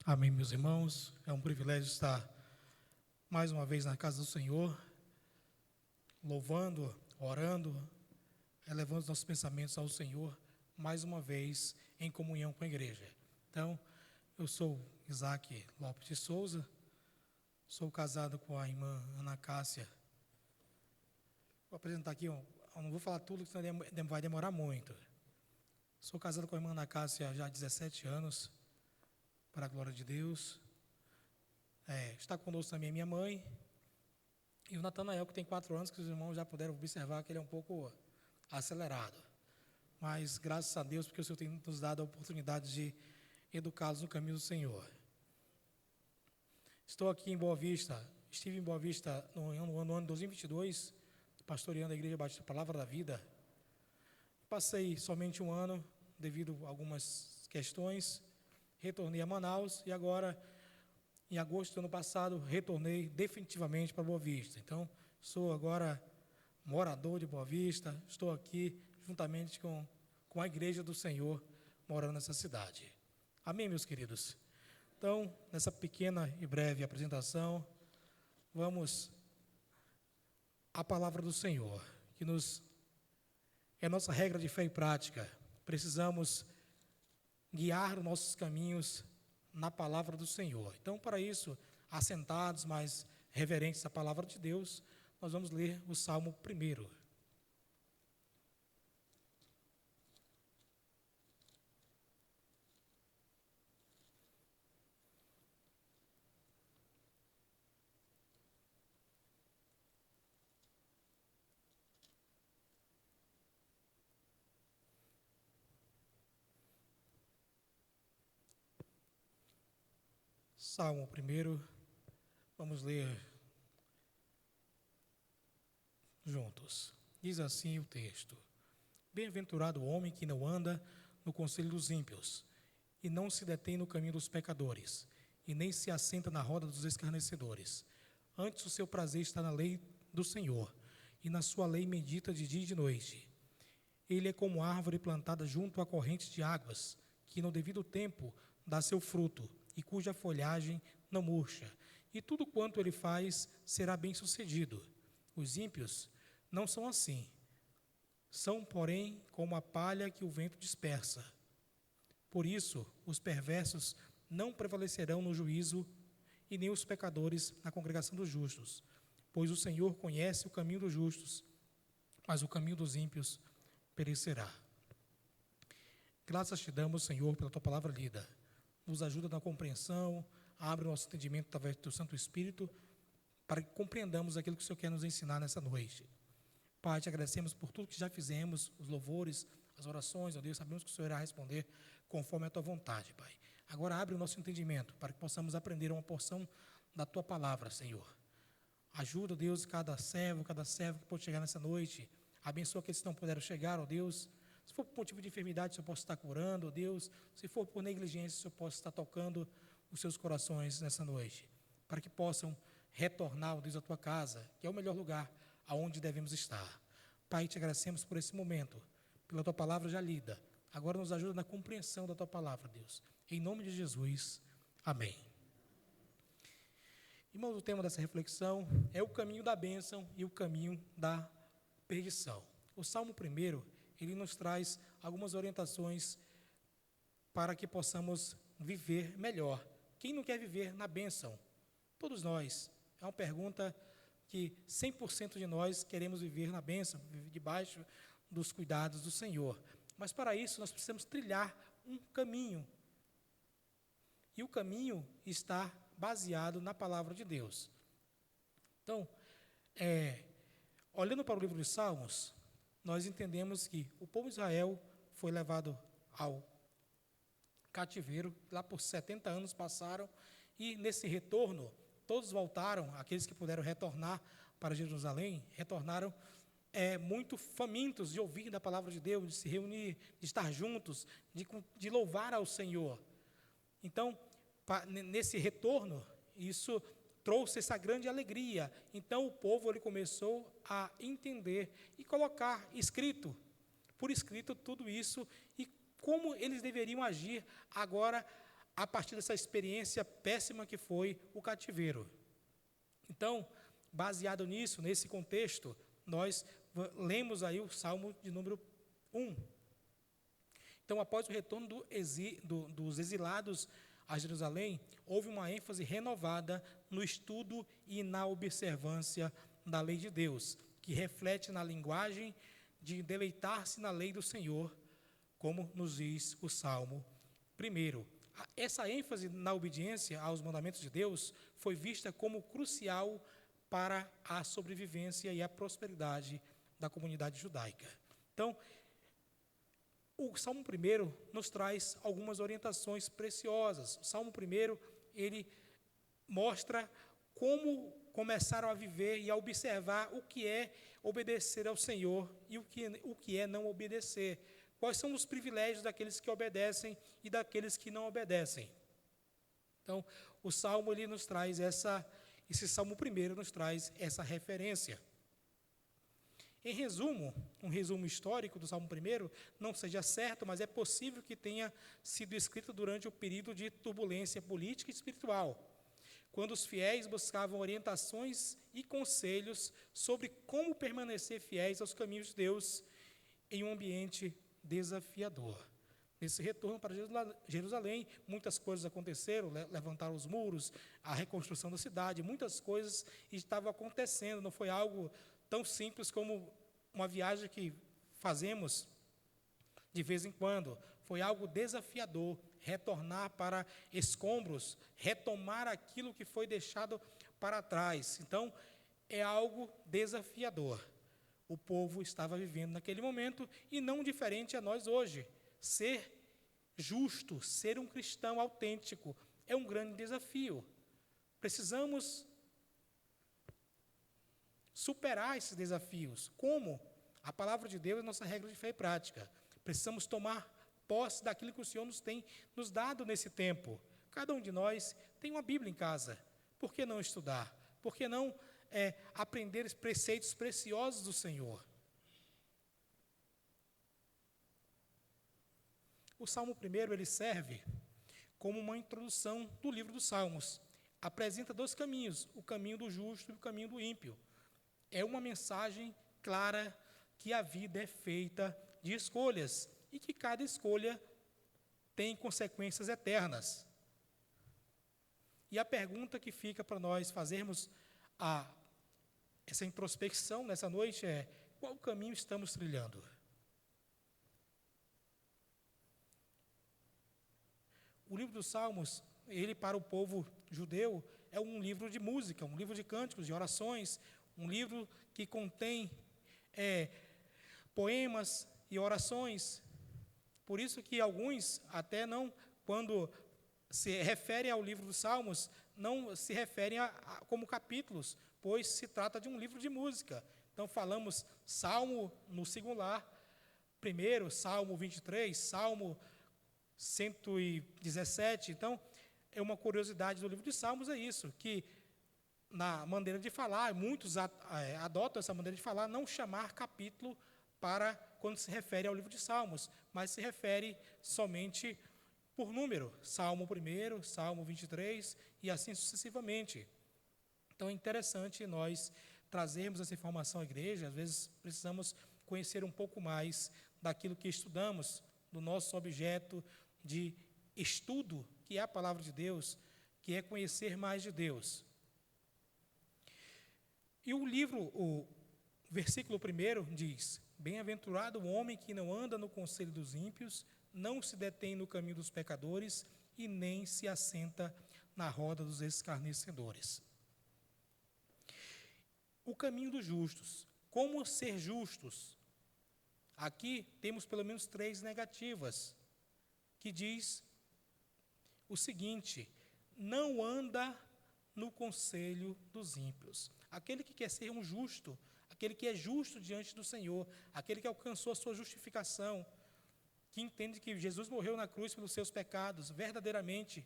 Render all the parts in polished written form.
Amém, meus irmãos. É um privilégio estar mais uma vez na casa do Senhor, louvando, orando, elevando os nossos pensamentos ao Senhor, mais uma vez em comunhão com a igreja. Então, eu sou Isaac Lopes de Souza, sou casado com a irmã Ana Cássia. Vou apresentar aqui, eu não vou falar tudo, senão vai demorar muito. Sou casado com a irmã Ana Cássia já há 17 anos, para a glória de Deus. Está conosco também minha mãe e o Natanael, que tem 4 anos, que os irmãos já puderam observar que ele é um pouco acelerado. Mas graças a Deus, porque o Senhor tem nos dado a oportunidade de educá-los no caminho do Senhor. Estou aqui em Boa Vista, estive em Boa Vista no ano de 2022, pastoreando a Igreja Batista Palavra da Vida. Passei somente um ano, devido a algumas questões, retornei a Manaus e agora, em agosto do ano passado, retornei definitivamente para Boa Vista. Então, sou agora morador de Boa Vista, estou aqui juntamente com a Igreja do Senhor, morando nessa cidade. Amém, meus queridos? Então, nessa pequena e breve apresentação, vamos à palavra do Senhor, que é nossa regra de fé e prática. Precisamos guiar nossos caminhos na palavra do Senhor. Então, para isso, assentados, mas reverentes à palavra de Deus, nós vamos ler o Salmo 1. Salmo 1, vamos ler juntos. Diz assim o texto: Bem-aventurado o homem que não anda no conselho dos ímpios, e não se detém no caminho dos pecadores, e nem se assenta na roda dos escarnecedores. Antes o seu prazer está na lei do Senhor, e na sua lei medita de dia e de noite. Ele é como árvore plantada junto a correntes de águas, que no devido tempo dá seu fruto, e cuja folhagem não murcha, e tudo quanto ele faz será bem-sucedido. Os ímpios não são assim. São, porém, como a palha que o vento dispersa. Por isso, os perversos não prevalecerão no juízo, e nem os pecadores na congregação dos justos. Pois o Senhor conhece o caminho dos justos, mas o caminho dos ímpios perecerá. Graças te damos, Senhor, pela tua palavra lida. Nos ajuda na compreensão, abre o nosso entendimento através do teu Santo Espírito, para que compreendamos aquilo que o Senhor quer nos ensinar nessa noite. Pai, te agradecemos por tudo que já fizemos, os louvores, as orações, ó Deus, sabemos que o Senhor irá responder conforme a tua vontade, Pai. Agora abre o nosso entendimento, para que possamos aprender uma porção da tua palavra, Senhor. Ajuda, Deus, cada servo que pode chegar nessa noite. Abençoa aqueles que não puderam chegar, ó Deus. Se for por motivo de enfermidade, o Senhor possa estar curando, ó Deus. Se for por negligência, o Senhor possa estar tocando os seus corações nessa noite, para que possam retornar, ó Deus, à tua casa, que é o melhor lugar aonde devemos estar. Pai, te agradecemos por esse momento, pela tua palavra já lida. Agora nos ajuda na compreensão da tua palavra, Deus. Em nome de Jesus, amém. Irmãos, o tema dessa reflexão é o caminho da bênção e o caminho da perdição. O Salmo 1, ele nos traz algumas orientações para que possamos viver melhor. Quem não quer viver na bênção? Todos nós. É uma pergunta que 100% de nós queremos viver na bênção, viver debaixo dos cuidados do Senhor. Mas para isso nós precisamos trilhar um caminho. E o caminho está baseado na palavra de Deus. Então, olhando para o livro de Salmos, nós entendemos que o povo de Israel foi levado ao cativeiro, lá por 70 anos passaram, e nesse retorno, todos voltaram, aqueles que puderam retornar para Jerusalém, retornaram muito famintos de ouvir da palavra de Deus, de se reunir, de estar juntos, de louvar ao Senhor. Então, nesse retorno, isso trouxe essa grande alegria. Então, o povo ele começou a entender e colocar por escrito tudo isso, e como eles deveriam agir agora a partir dessa experiência péssima que foi o cativeiro. Então, baseado nisso, nesse contexto, nós lemos aí o Salmo de número 1. Então, após o retorno dos exilados a Jerusalém, houve uma ênfase renovada no estudo e na observância da lei de Deus, que reflete na linguagem de deleitar-se na lei do Senhor, como nos diz o Salmo 1. Essa ênfase na obediência aos mandamentos de Deus foi vista como crucial para a sobrevivência e a prosperidade da comunidade judaica. Então, o Salmo 1 nos traz algumas orientações preciosas. O Salmo 1, ele mostra como começaram a viver e a observar o que é obedecer ao Senhor e o que é não obedecer. Quais são os privilégios daqueles que obedecem e daqueles que não obedecem. Então, o Salmo, ele nos traz esse Salmo 1 nos traz essa referência. Em resumo, um resumo histórico do Salmo 1 não seja certo, mas é possível que tenha sido escrito durante o período de turbulência política e espiritual, quando os fiéis buscavam orientações e conselhos sobre como permanecer fiéis aos caminhos de Deus em um ambiente desafiador. Nesse retorno para Jerusalém, muitas coisas aconteceram, levantaram os muros, a reconstrução da cidade, muitas coisas estavam acontecendo, não foi algo tão simples como uma viagem que fazemos de vez em quando. Foi algo desafiador, retornar para escombros, retomar aquilo que foi deixado para trás. Então, é algo desafiador. O povo estava vivendo naquele momento e não diferente a nós hoje. Ser justo, ser um cristão autêntico, é um grande desafio. Precisamos superar esses desafios. Como? A palavra de Deus é nossa regra de fé e prática. Precisamos tomar posse daquilo que o Senhor nos dado nesse tempo. Cada um de nós tem uma Bíblia em casa. Por que não estudar? Por que não aprender os preceitos preciosos do Senhor? O Salmo 1, ele serve como uma introdução do livro dos Salmos. Apresenta dois caminhos, o caminho do justo e o caminho do ímpio. É uma mensagem clara que a vida é feita de escolhas e que cada escolha tem consequências eternas. E a pergunta que fica para nós fazermos essa introspecção nessa noite é: qual caminho estamos trilhando? O livro dos Salmos, ele para o povo judeu, é um livro de música, um livro de cânticos, de orações, um livro que contém poemas e orações. Por isso que alguns, até não, quando se referem ao livro dos Salmos, não se referem como capítulos, pois se trata de um livro de música. Então, falamos Salmo no singular, primeiro, Salmo 23, Salmo 117. Então, é uma curiosidade do livro de Salmos, é isso, que na maneira de falar, muitos adotam essa maneira de falar, não chamar capítulo para quando se refere ao livro de Salmos, mas se refere somente por número, Salmo 1, Salmo 23 e assim sucessivamente. Então é interessante nós trazermos essa informação à igreja. Às vezes precisamos conhecer um pouco mais daquilo que estudamos, do nosso objeto de estudo, que é a palavra de Deus, que é conhecer mais de Deus. E o versículo 1 diz: bem-aventurado o homem que não anda no conselho dos ímpios, não se detém no caminho dos pecadores e nem se assenta na roda dos escarnecedores. O caminho dos justos. Como ser justos? Aqui temos pelo menos 3 negativas, que diz o seguinte: não anda no conselho dos ímpios. Aquele que quer ser um justo, aquele que é justo diante do Senhor, aquele que alcançou a sua justificação, que entende que Jesus morreu na cruz pelos seus pecados, verdadeiramente,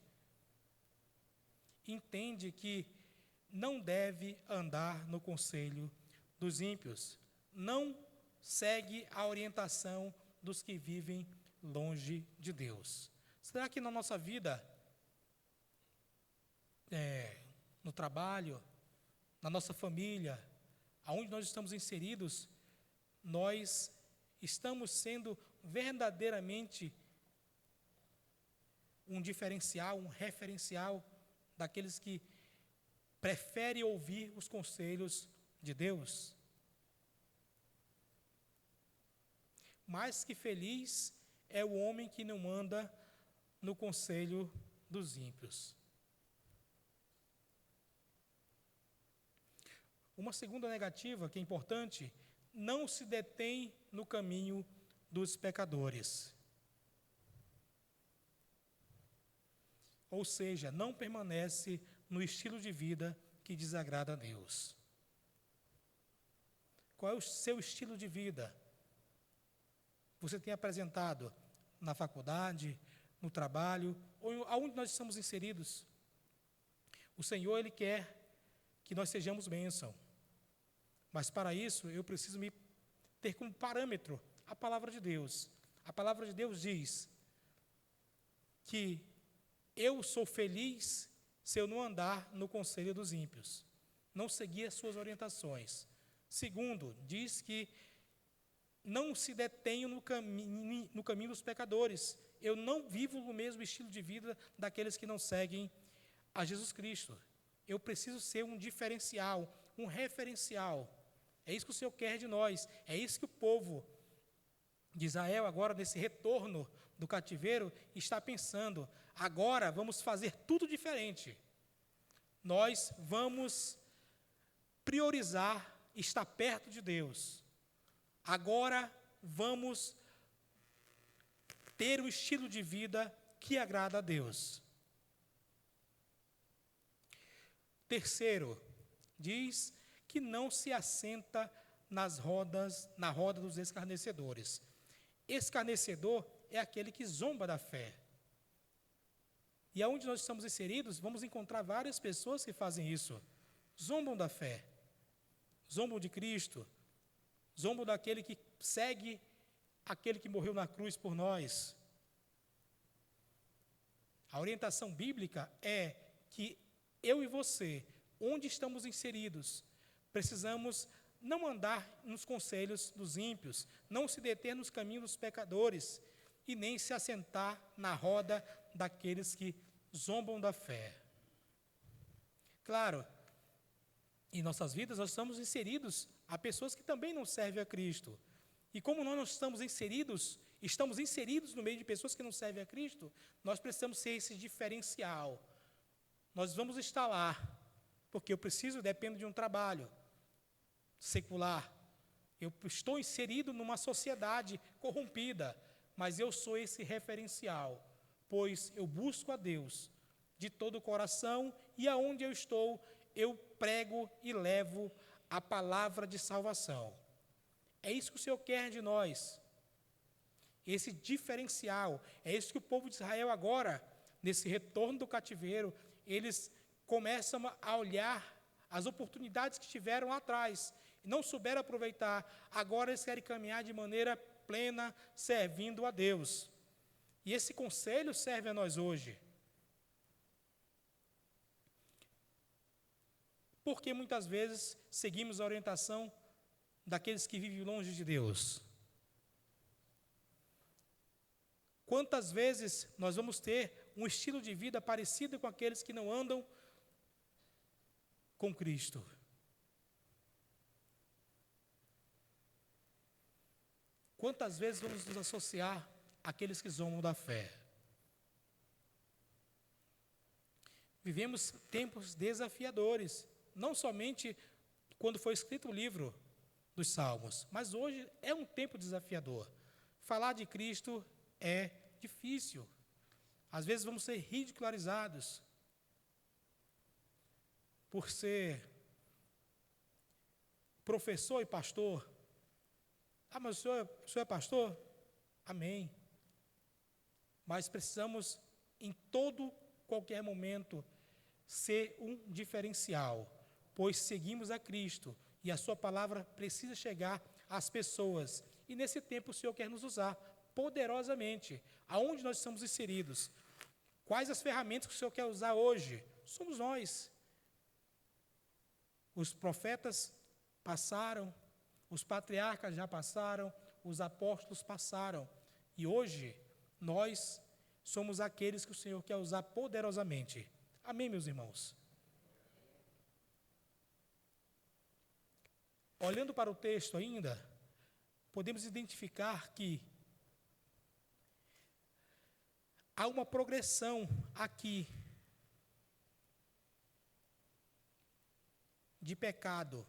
entende que não deve andar no conselho dos ímpios, não segue a orientação dos que vivem longe de Deus. Será que na nossa vida no trabalho, na nossa família, aonde nós estamos inseridos, nós estamos sendo verdadeiramente um diferencial, um referencial daqueles que preferem ouvir os conselhos de Deus. Mais que feliz é o homem que não anda no conselho dos ímpios. Uma segunda negativa que é importante, não se detém no caminho dos pecadores. Ou seja, não permanece no estilo de vida que desagrada a Deus. Qual é o seu estilo de vida? Você tem apresentado na faculdade, no trabalho, ou aonde nós estamos inseridos? O Senhor, Ele quer que nós sejamos bênção. Mas para isso, eu preciso me ter como parâmetro a palavra de Deus. A palavra de Deus diz que eu sou feliz se eu não andar no conselho dos ímpios, não seguir as suas orientações. Segundo, diz que não se detenho no caminho dos pecadores. Eu não vivo no mesmo estilo de vida daqueles que não seguem a Jesus Cristo. Eu preciso ser um diferencial, um referencial. É isso que o Senhor quer de nós. É isso que o povo de Israel, agora nesse retorno do cativeiro, está pensando. Agora vamos fazer tudo diferente. Nós vamos priorizar estar perto de Deus. Agora vamos ter o estilo de vida que agrada a Deus. Terceiro, diz que não se assenta na roda dos escarnecedores. Escarnecedor é aquele que zomba da fé. E aonde nós estamos inseridos, vamos encontrar várias pessoas que fazem isso. Zombam da fé, zombam de Cristo, zombam daquele que segue aquele que morreu na cruz por nós. A orientação bíblica é que eu e você, onde estamos inseridos, precisamos não andar nos conselhos dos ímpios, não se deter nos caminhos dos pecadores e nem se assentar na roda daqueles que zombam da fé. Claro, em nossas vidas nós estamos inseridos a pessoas que também não servem a Cristo. E como nós não estamos inseridos no meio de pessoas que não servem a Cristo, nós precisamos ser esse diferencial. Nós vamos estar lá, porque eu dependo de um trabalho secular. Eu estou inserido numa sociedade corrompida, mas eu sou esse referencial, pois eu busco a Deus de todo o coração e aonde eu estou, eu prego e levo a palavra de salvação. É isso que o Senhor quer de nós, esse diferencial. É isso que o povo de Israel agora, nesse retorno do cativeiro, eles começam a olhar as oportunidades que tiveram lá atrás, não souberam aproveitar, agora eles querem caminhar de maneira plena, servindo a Deus. E esse conselho serve a nós hoje. Porque muitas vezes seguimos a orientação daqueles que vivem longe de Deus. Quantas vezes nós vamos ter um estilo de vida parecido com aqueles que não andam com Cristo? Quantas vezes vamos nos associar àqueles que zombam da fé? Vivemos tempos desafiadores, não somente quando foi escrito o livro dos Salmos, mas hoje é um tempo desafiador. Falar de Cristo é difícil. Às vezes vamos ser ridicularizados por ser professor e pastor. Ah, mas o senhor é pastor? Amém. Mas precisamos, em qualquer momento, ser um diferencial, pois seguimos a Cristo e a sua palavra precisa chegar às pessoas. E nesse tempo o Senhor quer nos usar poderosamente. Aonde nós estamos inseridos? Quais as ferramentas que o Senhor quer usar hoje? O somos nós. Os profetas passaram, os patriarcas já passaram, os apóstolos passaram. E hoje, nós somos aqueles que o Senhor quer usar poderosamente. Amém, meus irmãos? Olhando para o texto ainda, podemos identificar que há uma progressão aqui de pecado.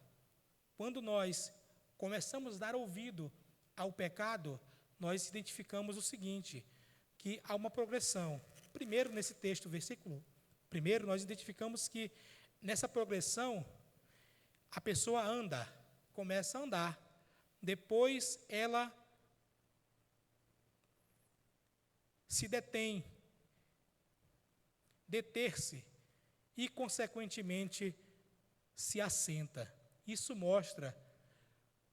Quando nós começamos a dar ouvido ao pecado, nós identificamos o seguinte, que há uma progressão. Primeiro, nesse texto, versículo 1, nós identificamos que nessa progressão, a pessoa começa a andar. Depois, ela se detém, deter-se e, consequentemente, se assenta. Isso mostra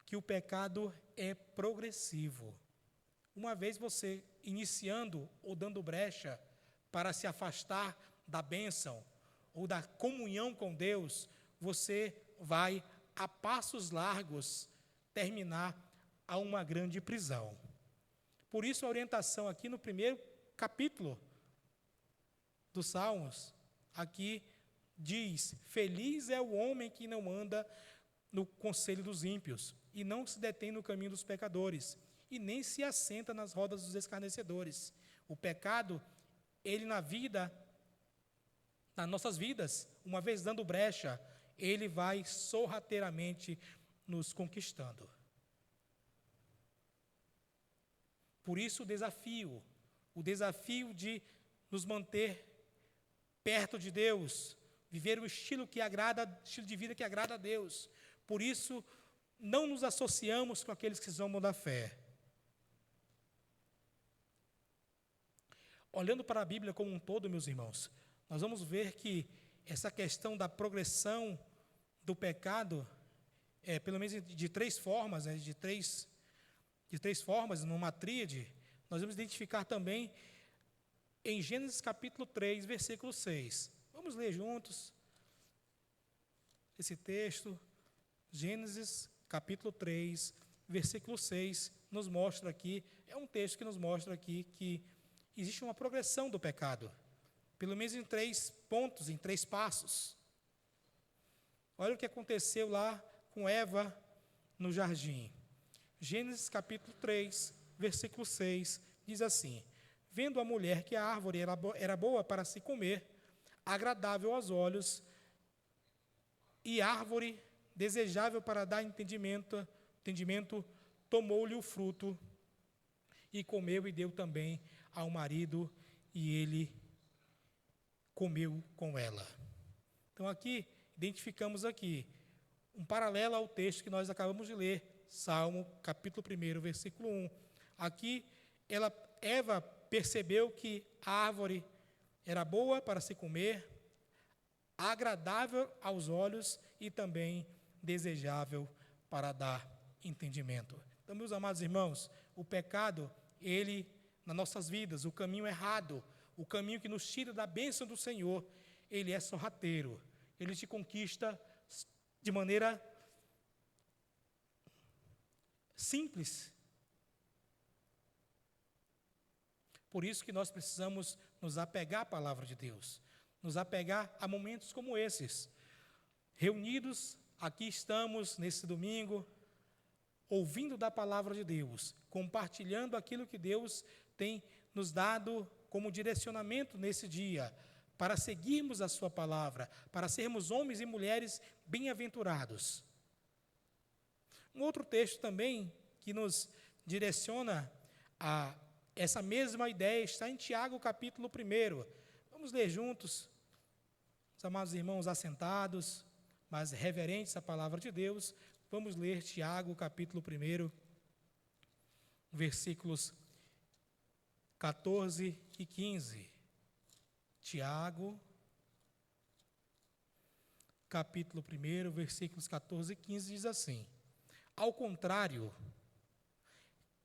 que o pecado é progressivo. Uma vez você iniciando ou dando brecha para se afastar da bênção ou da comunhão com Deus, você vai a passos largos terminar a uma grande prisão. Por isso a orientação aqui no primeiro capítulo dos Salmos, aqui diz: feliz é o homem que não anda no conselho dos ímpios, e não se detém no caminho dos pecadores, e nem se assenta nas rodas dos escarnecedores. O pecado, ele nas nossas vidas, uma vez dando brecha, ele vai sorrateiramente nos conquistando. Por isso o desafio de nos manter perto de Deus, viver o estilo de vida que agrada a Deus. Por isso, não nos associamos com aqueles que zombam da fé. Olhando para a Bíblia como um todo, meus irmãos, nós vamos ver que essa questão da progressão do pecado, pelo menos de três formas, de três formas, numa tríade, nós vamos identificar também em Gênesis capítulo 3, versículo 6. Vamos ler juntos esse texto. Gênesis capítulo 3, versículo 6, nos mostra aqui, é um texto que nos mostra aqui que existe uma progressão do pecado, pelo menos em 3 pontos, em 3 passos. Olha o que aconteceu lá com Eva no jardim. Gênesis capítulo 3, versículo 6, diz assim: vendo a mulher que a árvore era boa para se comer, agradável aos olhos, e árvore desejável para dar entendimento, tomou-lhe o fruto, e comeu e deu também ao marido, e ele comeu com ela. Então aqui, identificamos aqui um paralelo ao texto que nós acabamos de ler, Salmo, capítulo 1, versículo 1. Aqui, Eva percebeu que a árvore era boa para se comer, agradável aos olhos e também desejável para dar entendimento. Então, meus amados irmãos, o pecado, ele, nas nossas vidas, o caminho errado, o caminho que nos tira da bênção do Senhor, ele é sorrateiro, ele te conquista de maneira simples. Por isso que nós precisamos nos apegar à palavra de Deus, nos apegar a momentos como esses. Reunidos, aqui estamos nesse domingo, ouvindo da palavra de Deus, compartilhando aquilo que Deus tem nos dado como direcionamento nesse dia, para seguirmos a sua palavra, para sermos homens e mulheres bem-aventurados. Um outro texto também que nos direciona a essa mesma ideia está em Tiago, capítulo 1. Vamos ler juntos, os amados irmãos assentados, mas reverentes à palavra de Deus. Vamos ler Tiago, capítulo 1, versículos 14 e 15. Tiago, capítulo 1, versículos 14 e 15, diz assim: ao contrário,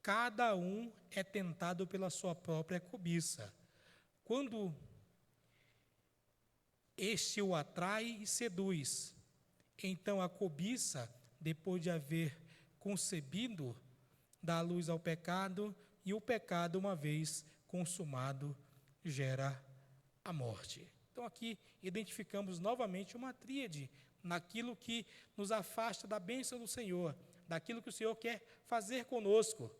cada um é tentado pela sua própria cobiça. Quando este o atrai e seduz. Então a cobiça, depois de haver concebido, dá luz ao pecado, e o pecado, uma vez consumado, gera a morte. Então aqui identificamos novamente uma tríade naquilo que nos afasta da bênção do Senhor, daquilo que o Senhor quer fazer conosco.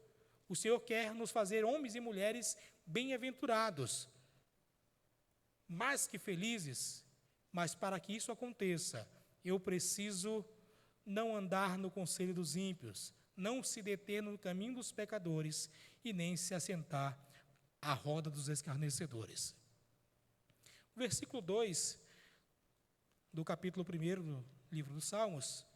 O Senhor quer nos fazer homens e mulheres bem-aventurados, mais que felizes, mas para que isso aconteça, eu preciso não andar no conselho dos ímpios, não se deter no caminho dos pecadores e nem se assentar à roda dos escarnecedores. O versículo 2 do capítulo 1 do livro dos Salmos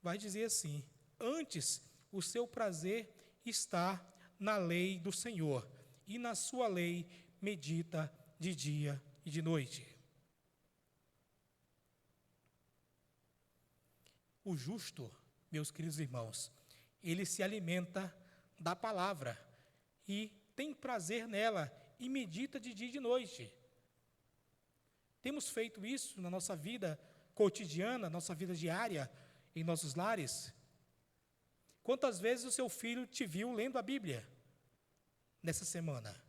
vai dizer assim: antes o seu prazer está na lei do Senhor, e na sua lei medita de dia e de noite. O justo, meus queridos irmãos, ele se alimenta da palavra e tem prazer nela e medita de dia e de noite. Temos feito isso na nossa vida cotidiana, nossa vida diária, em nossos lares? Quantas vezes o seu filho te viu lendo a Bíblia nessa semana?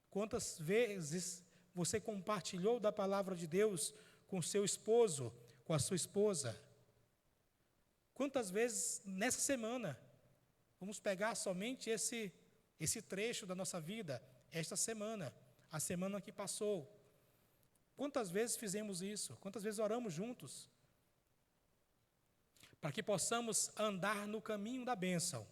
Quantas vezes você compartilhou da palavra de Deus com seu esposo, com a sua esposa? Quantas vezes nessa semana, vamos pegar somente esse trecho da nossa vida, esta semana, a semana que passou. Quantas vezes fizemos isso? Quantas vezes oramos juntos? Para que possamos andar no caminho da bênção,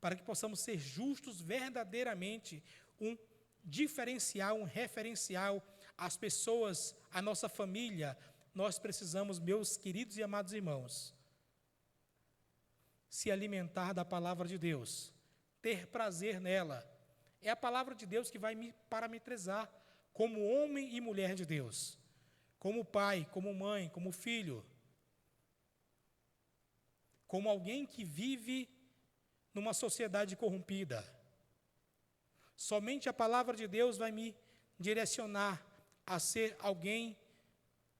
para que possamos ser justos verdadeiramente, um diferencial, um referencial às pessoas, à nossa família. Nós precisamos, meus queridos e amados irmãos, se alimentar da palavra de Deus, ter prazer nela. É a palavra de Deus que vai me parametrizar como homem e mulher de Deus, como pai, como mãe, como filho, como alguém que vive numa sociedade corrompida. Somente a palavra de Deus vai me direcionar a ser alguém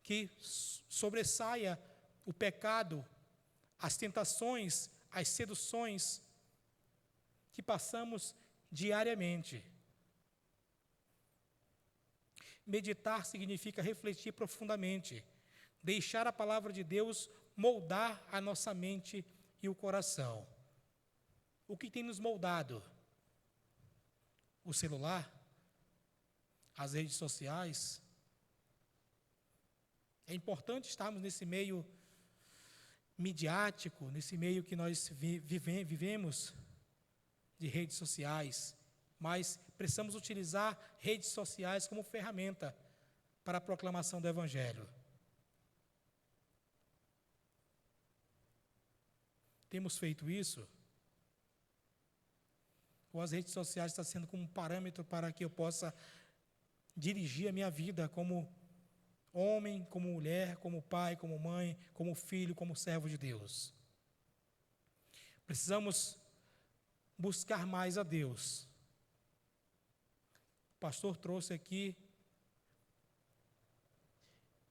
que sobressaia o pecado, as tentações, as seduções que passamos diariamente. Meditar significa refletir profundamente, deixar a palavra de Deus moldar a nossa mente e o coração. O que tem nos moldado? O celular? As redes sociais? É importante estarmos nesse meio midiático, nesse meio que nós vivemos de redes sociais, mas precisamos utilizar redes sociais como ferramenta para a proclamação do Evangelho. Temos feito isso? Ou as redes sociais estão sendo como um parâmetro para que eu possa dirigir a minha vida como homem, como mulher, como pai, como mãe, como filho, como servo de Deus? Precisamos buscar mais a Deus. O pastor trouxe aqui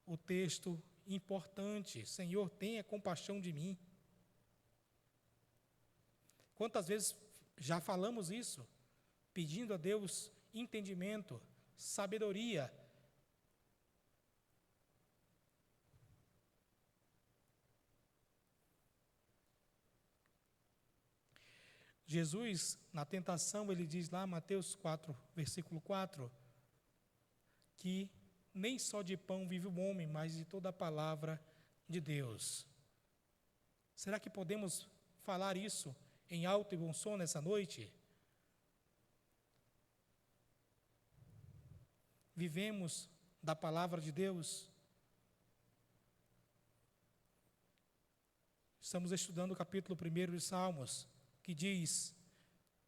o texto importante: Senhor, tenha compaixão de mim. Quantas vezes já falamos isso, pedindo a Deus entendimento, sabedoria. Jesus, na tentação, ele diz lá, Mateus 4, versículo 4, que nem só de pão vive o homem, mas de toda a palavra de Deus. Será que podemos falar isso em alto e bom som nessa noite? Vivemos da palavra de Deus? Estamos estudando o capítulo 1 dos Salmos, que diz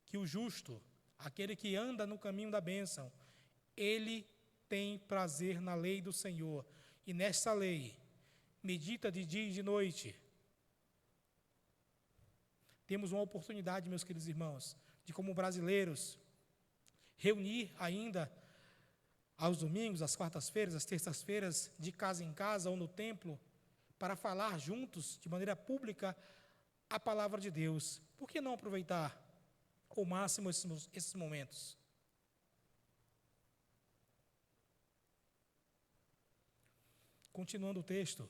que o justo, aquele que anda no caminho da bênção, ele tem prazer na lei do Senhor, e nesta lei medita de dia e de noite. Temos uma oportunidade, meus queridos irmãos, de como brasileiros, reunir ainda aos domingos, às quartas-feiras, às terças-feiras, de casa em casa ou no templo, para falar juntos, de maneira pública, a palavra de Deus. Por que não aproveitar ao máximo esses momentos? Continuando o texto,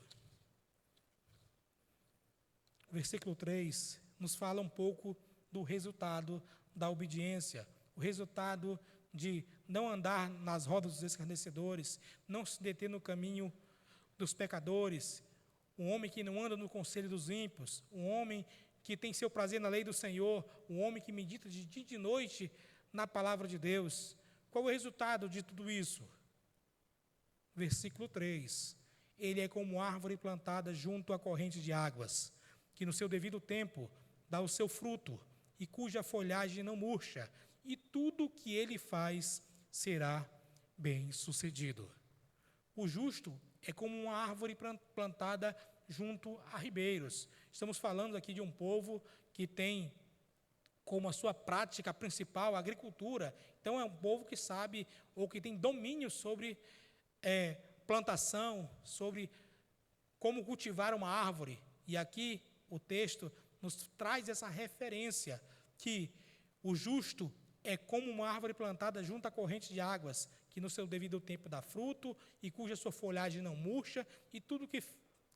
o versículo 3 nos fala um pouco do resultado da obediência, o resultado de não andar nas rodas dos escarnecedores, não se deter no caminho dos pecadores, um homem que não anda no conselho dos ímpios, um homem que tem seu prazer na lei do Senhor, um homem que medita de dia e de noite na palavra de Deus. Qual é o resultado de tudo isso? Versículo 3. Ele é como árvore plantada junto à corrente de águas, que no seu devido tempo dá o seu fruto, e cuja folhagem não murcha, e tudo o que ele faz será bem-sucedido. O justo é como uma árvore plantada junto a ribeiros. Estamos falando aqui de um povo que tem como a sua prática principal a agricultura. Então, é um povo que sabe ou que tem domínio sobre plantação, sobre como cultivar uma árvore. E aqui o texto nos traz essa referência que o justo é como uma árvore plantada junto à corrente de águas, que no seu devido tempo dá fruto e cuja sua folhagem não murcha, e tudo que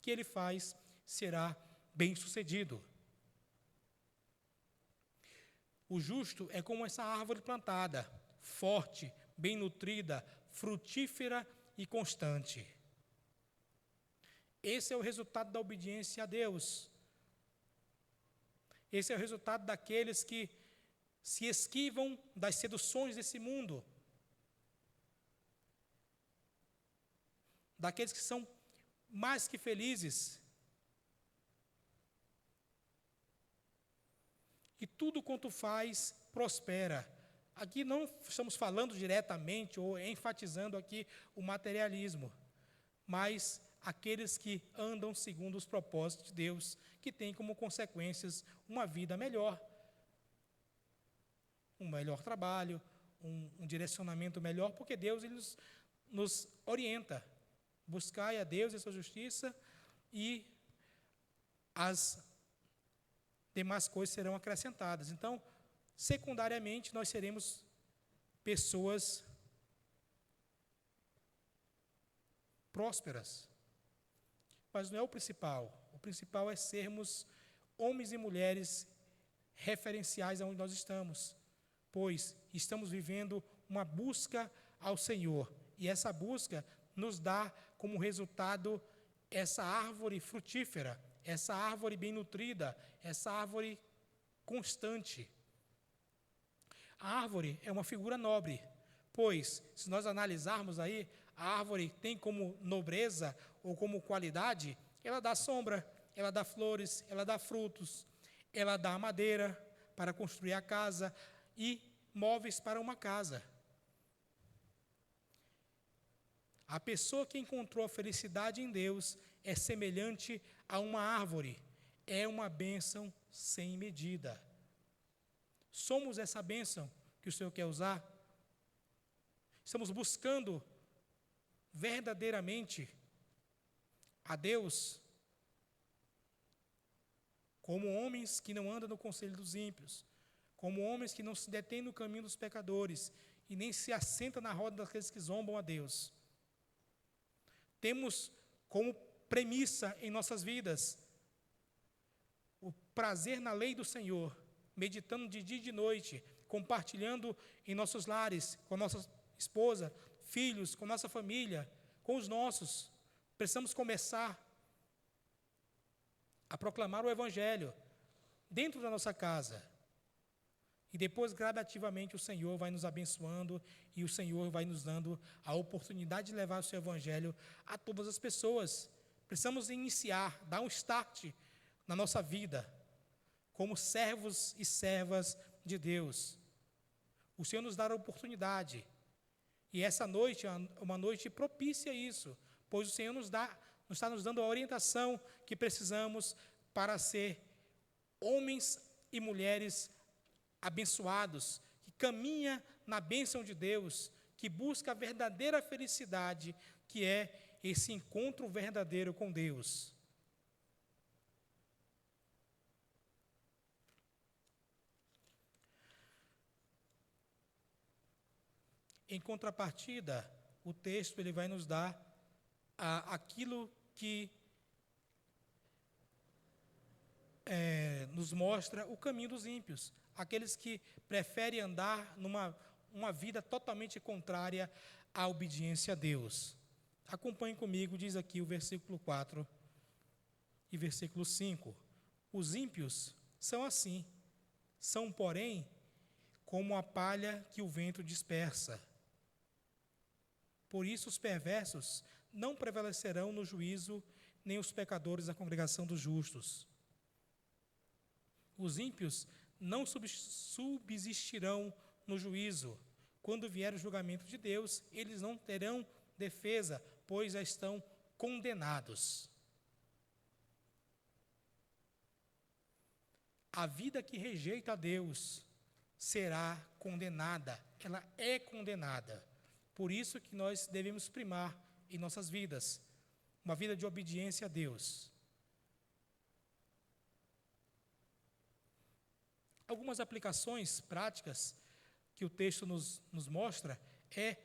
ele faz será bem-sucedido. O justo é como essa árvore plantada, forte, bem nutrida, frutífera e constante. Esse é o resultado da obediência a Deus. Esse é o resultado daqueles que se esquivam das seduções desse mundo, daqueles que são mais que felizes. E tudo quanto faz, prospera. Aqui não estamos falando diretamente ou enfatizando aqui o materialismo, mas aqueles que andam segundo os propósitos de Deus, que têm como consequências uma vida melhor, um melhor trabalho, um direcionamento melhor, porque Deus ele nos orienta. Buscai a Deus e a sua justiça, e as demais coisas serão acrescentadas. Então, secundariamente, nós seremos pessoas prósperas. Mas não é o principal. O principal é sermos homens e mulheres referenciais aonde nós estamos, pois estamos vivendo uma busca ao Senhor. E essa busca nos dá como resultado essa árvore frutífera, essa árvore bem nutrida, essa árvore constante. A árvore é uma figura nobre, pois, se nós analisarmos aí, a árvore tem como nobreza ou como qualidade, ela dá sombra, ela dá flores, ela dá frutos, ela dá madeira para construir a casa e móveis para uma casa. A pessoa que encontrou a felicidade em Deus é semelhante a uma árvore, é uma bênção sem medida. Somos essa bênção que o Senhor quer usar? Estamos buscando verdadeiramente a Deus como homens que não andam no conselho dos ímpios, como homens que não se detêm no caminho dos pecadores e nem se assentam na roda daqueles que zombam a Deus. Temos como premissa em nossas vidas o prazer na lei do Senhor, meditando de dia e de noite, compartilhando em nossos lares, com a nossa esposa, filhos, com nossa família, com os nossos. Precisamos começar a proclamar o Evangelho dentro da nossa casa. E depois, gradativamente, o Senhor vai nos abençoando e o Senhor vai nos dando a oportunidade de levar o seu Evangelho a todas as pessoas. Precisamos iniciar, dar um start na nossa vida, como servos e servas de Deus. O Senhor nos dá a oportunidade. E essa noite é uma noite propícia a isso, pois o Senhor nos está nos dando a orientação que precisamos para ser homens e mulheres abençoados, que caminha na bênção de Deus, que busca a verdadeira felicidade, que é esse encontro verdadeiro com Deus. Em contrapartida, o texto ele vai nos dar aquilo que nos mostra o caminho dos ímpios, aqueles que preferem andar uma vida totalmente contrária à obediência a Deus. Acompanhe comigo, diz aqui o versículo 4 e versículo 5. Os ímpios são assim, são, porém, como a palha que o vento dispersa. Por isso os perversos não prevalecerão no juízo, nem os pecadores na congregação dos justos. Os ímpios não subsistirão no juízo. Quando vier o julgamento de Deus, eles não terão defesa, pois já estão condenados. A vida que rejeita a Deus será condenada. Ela é condenada. Por isso que nós devemos primar em nossas vidas uma vida de obediência a Deus. Algumas aplicações práticas que o texto nos mostra é: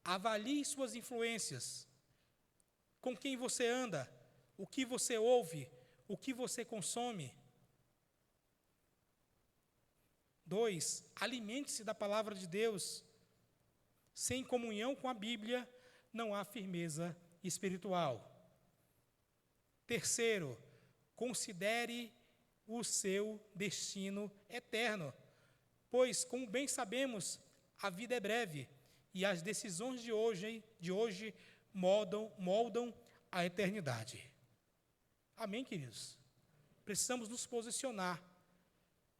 avalie suas influências. Com quem você anda, o que você ouve, o que você consome. 2, alimente-se da palavra de Deus. Sem comunhão com a Bíblia, não há firmeza espiritual. 3, considere o seu destino eterno, pois, como bem sabemos, a vida é breve e as decisões de hoje moldam a eternidade. Amém, queridos? Precisamos nos posicionar.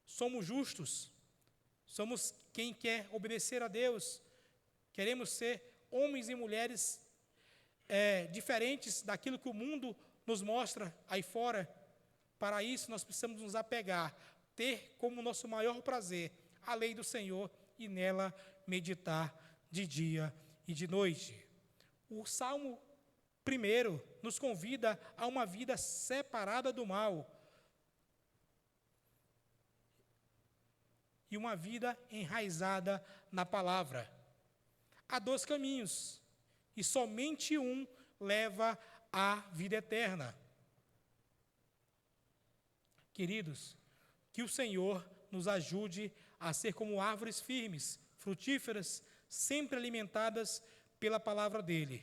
Somos justos, somos quem quer obedecer a Deus, queremos ser homens e mulheres diferentes daquilo que o mundo nos mostra aí fora. Para isso, nós precisamos nos apegar, ter como nosso maior prazer a lei do Senhor e nela meditar de dia e de noite. O Salmo 1 nos convida a uma vida separada do mal e uma vida enraizada na palavra. Há 2 caminhos, e somente um leva à vida eterna. Queridos, que o Senhor nos ajude a ser como árvores firmes, frutíferas, sempre alimentadas pela palavra dEle.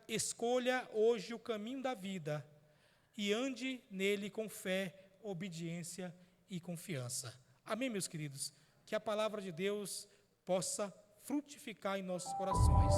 Escolha hoje o caminho da vida e ande nele com fé, obediência e confiança. Amém, meus queridos? Que a palavra de Deus possa frutificar em nossos corações.